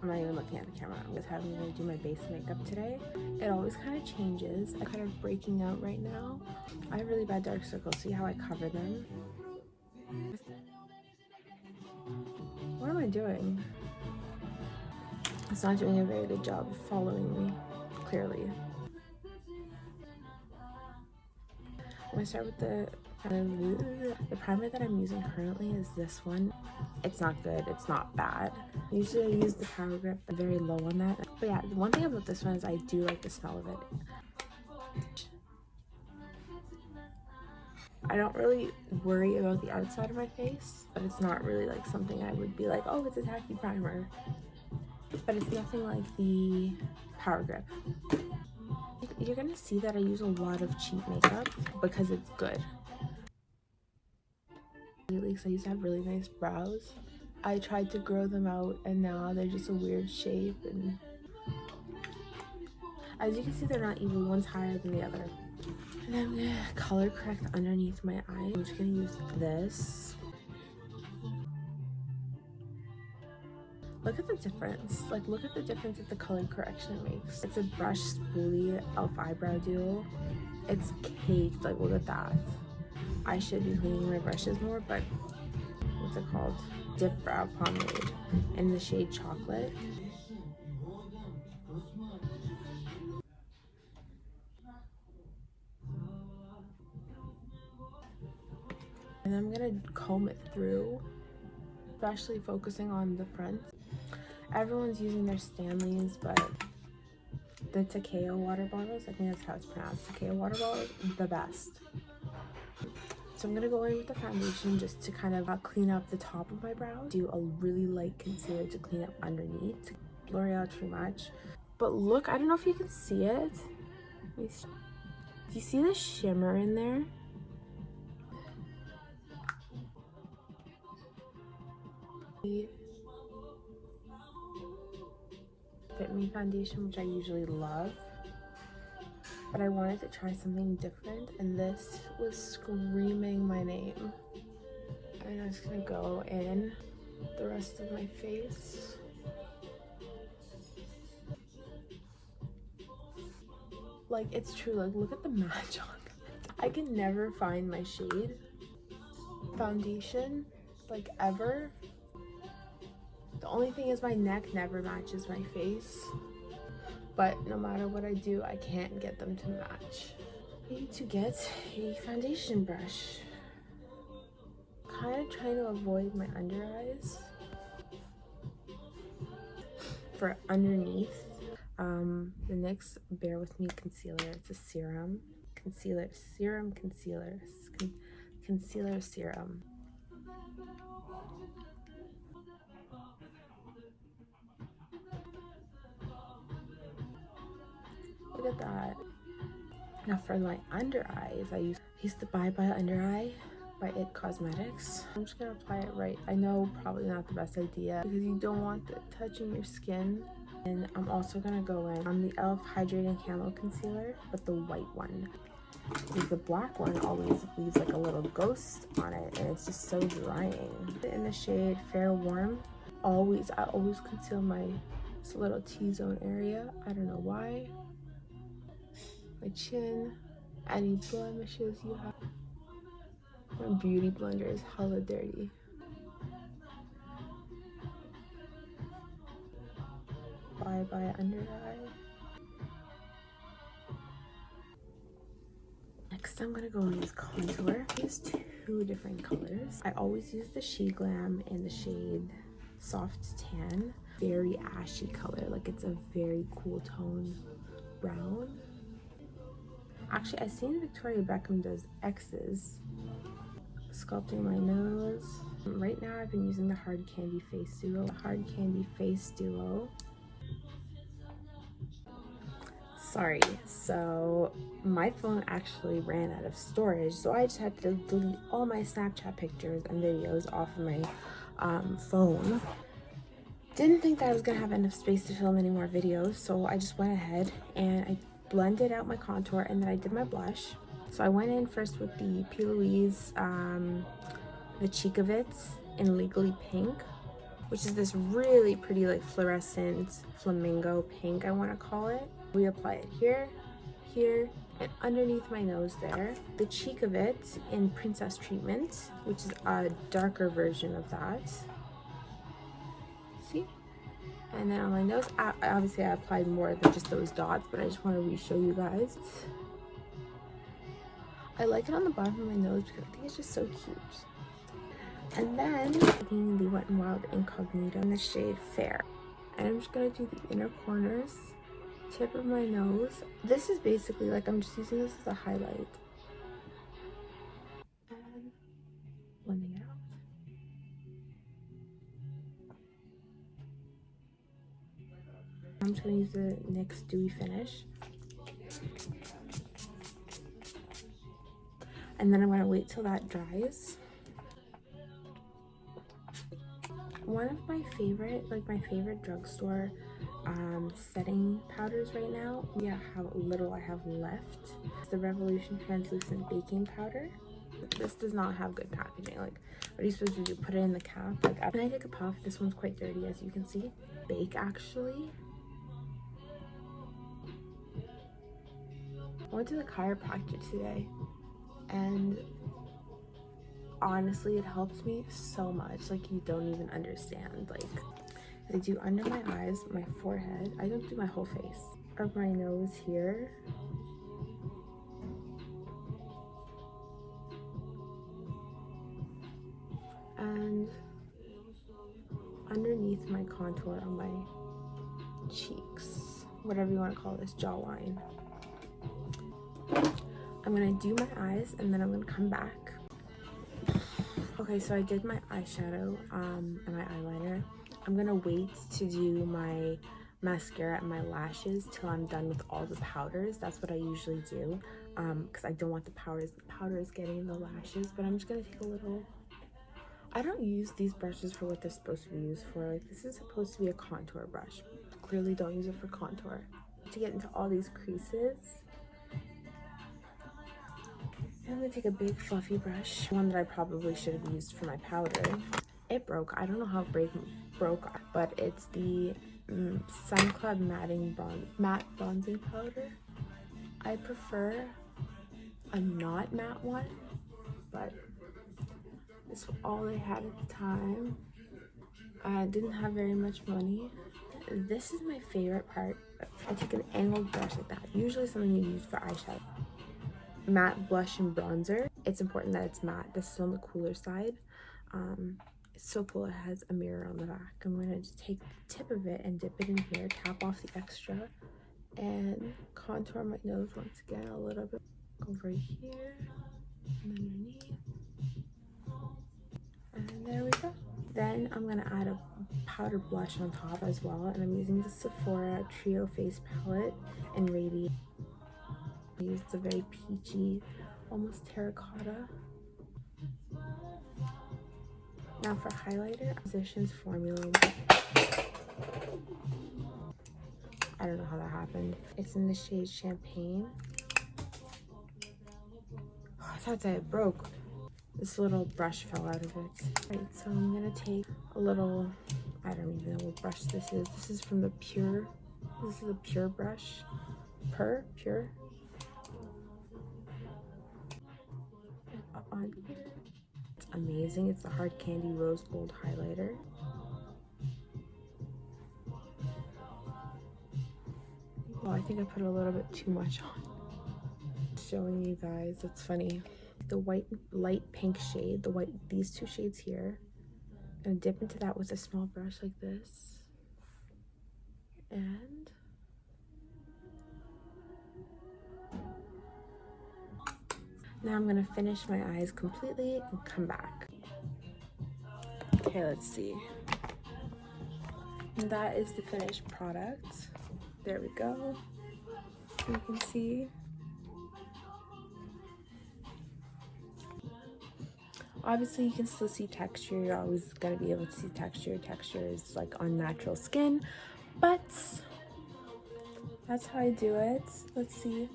I'm not even looking at the camera. I'm just having to do my base makeup today. It always kind of changes. I'm kind of breaking out right now. I have really bad dark circles. See how I cover them? What am I doing? It's not doing a very good job of following me, clearly. I'm gonna start with the primer that I'm using currently is this one. It's not good, it's not bad. Usually I use the Power Grip, I'm very low on that. But yeah, the one thing about this one is I do like the smell of it. I don't really worry about the outside of my face, but it's not really like something I would be like, oh, it's a tacky primer. But it's nothing like the Power Grip. You're gonna see that I use a lot of cheap makeup because it's good. Because I used to have really nice brows. I tried to grow them out and now they're just a weird shape, and as you can see, they're not even. One's higher than the other. And I'm gonna color correct underneath my eye. I'm just gonna use this. Look at the difference. Like, look at the difference that the color correction makes. It's a brush spoolie e.l.f. eyebrow duo. It's caked. Like, look at that. I should be cleaning my brushes more, but what's it called? Dipbrow pomade in the shade Chocolate. And I'm gonna comb it through, especially focusing on the front. Everyone's using their Stanleys, but the Takeo water bottles, I think that's how it's pronounced, Takeo water bottles, the best. So I'm gonna go in with the foundation just to kind of clean up the top of my brows. Do a really light concealer to clean up underneath. L'Oreal too much. But look, I don't know if you can see it. Do you see the shimmer in there? Fit Me foundation, which I usually love, but I wanted to try something different, and this was screaming my name. And I'm just gonna go in the rest of my face. Like, it's true, like, look at the match on it. I can never find my shade foundation, like, ever. The only thing is my neck never matches my face, but no matter what I do, I can't get them to match. I need to get a foundation brush. Kind of trying to avoid my under eyes. For underneath, the NYX Bear With Me concealer. It's a serum. Concealer serum. Look at that. Now for my under eyes, I use the Bye Bye Undereye by It Cosmetics. I'm just gonna apply it right. I know probably not the best idea because you don't want it touching your skin. And I'm also gonna go in on the e.l.f. Hydrating Camo Concealer, but the white one. Because the black one always leaves like a little ghost on it, and it's just so drying. In the shade Fair Warm, I always conceal my little T-zone area. I don't know why. My chin, any blemishes you have. My beauty blender is hella dirty. Bye Bye Undereye. Next, I'm gonna go in with contour. I use two different colors. I always use the Sheglam in the shade Soft Tan. Very ashy color, like it's a very cool tone brown. Actually, I've seen Victoria Beckham does X's. Sculpting my nose. Right now, I've been using the Hard Candy Face Duo. Sorry, so my phone actually ran out of storage, so I just had to delete all my Snapchat pictures and videos off of my phone. Didn't think that I was gonna have enough space to film any more videos, so I just went ahead and I blended out my contour, and then I did my blush. So I went in first with the PLouise, the Cheek of It in Legally Pink. which is this really pretty like fluorescent flamingo pink, I want to call it. We apply it here, here, and underneath my nose there. The cheek of it in Princess Treatment, which is a darker version of that. See? And then on my nose, obviously I applied more than just those dots, but I just want to re-show you guys. I like it on the bottom of my nose because I think it's just so cute. And then taking the Wet n Wild Incognito in the shade Fair. And I'm just going to do the inner corners, tip of my nose. This is basically like I'm just using this as a highlight. And blending it out. I'm just going to use the NYX Dewy finish. And then I'm going to wait till that dries. One of my favorite, my favorite drugstore setting powders right now, yeah, how little I have left. It's the Revolution Translucent Baking Powder. This does not have good packaging. Like, what are you supposed to do? Put it in the cap? Like, when I take a puff, this one's quite dirty, as you can see. Bake, actually. I went to the chiropractor today, and honestly, it helps me so much. Like, you don't even understand. Like, I do under my eyes, my forehead. I don't do my whole face. Of my nose here. And underneath my contour on my cheeks. Whatever you want to call this, jawline. I'm gonna do my eyes and then I'm gonna come back. Okay, so I did my eyeshadow and my eyeliner. I'm gonna wait to do my mascara and my lashes till I'm done with all the powders. That's what I usually do because I don't want the powders getting in the lashes. But I'm just gonna take a little. I don't use these brushes for what they're supposed to be used for. Like, this is supposed to be a contour brush. Clearly don't use it for contour. To get into all these creases. I'm gonna take a big fluffy brush, one that I probably should have used for my powder. It broke. I don't know how it broke, but it's the Sunsculpt matte bronzing powder. I prefer a not matte one, but this was all I had at the time. I didn't have very much money. This is my favorite part. I take an angled brush like that. Usually something you use for eyeshadow. Matte blush and bronzer. It's important that it's matte. This is on the cooler side. It's so cool. It has a mirror on the back. I'm going to just take the tip of it and dip it in here, tap off the extra, and contour my nose once again a little bit over here and underneath. And there we go. Then I'm going to add a powder blush on top as well, and I'm using the Sephora Trio Face Palette in Radiate. I used a very peachy, almost terracotta. Now for highlighter, Physicians Formula. I don't know how that happened. It's in the shade Champagne. Oh, I thought that it broke. This little brush fell out of it. Right, so I'm gonna take a little, I don't even know what brush this is. This is from the Pure. This is a Pure brush. Pure. And up on here. It's amazing. It's the Hard Candy Rose Gold highlighter. Oh, I think I put a little bit too much on. Showing you guys, it's funny. The white light pink shade, these two shades here, and dip into that with a small brush like this, and now I'm gonna finish my eyes completely and come back. Okay, let's see. And that is the finished product. There we go. You can see. Obviously, you can still see texture. You're always going to be able to see texture. Texture is like on natural skin, but that's how I do it. Let's see.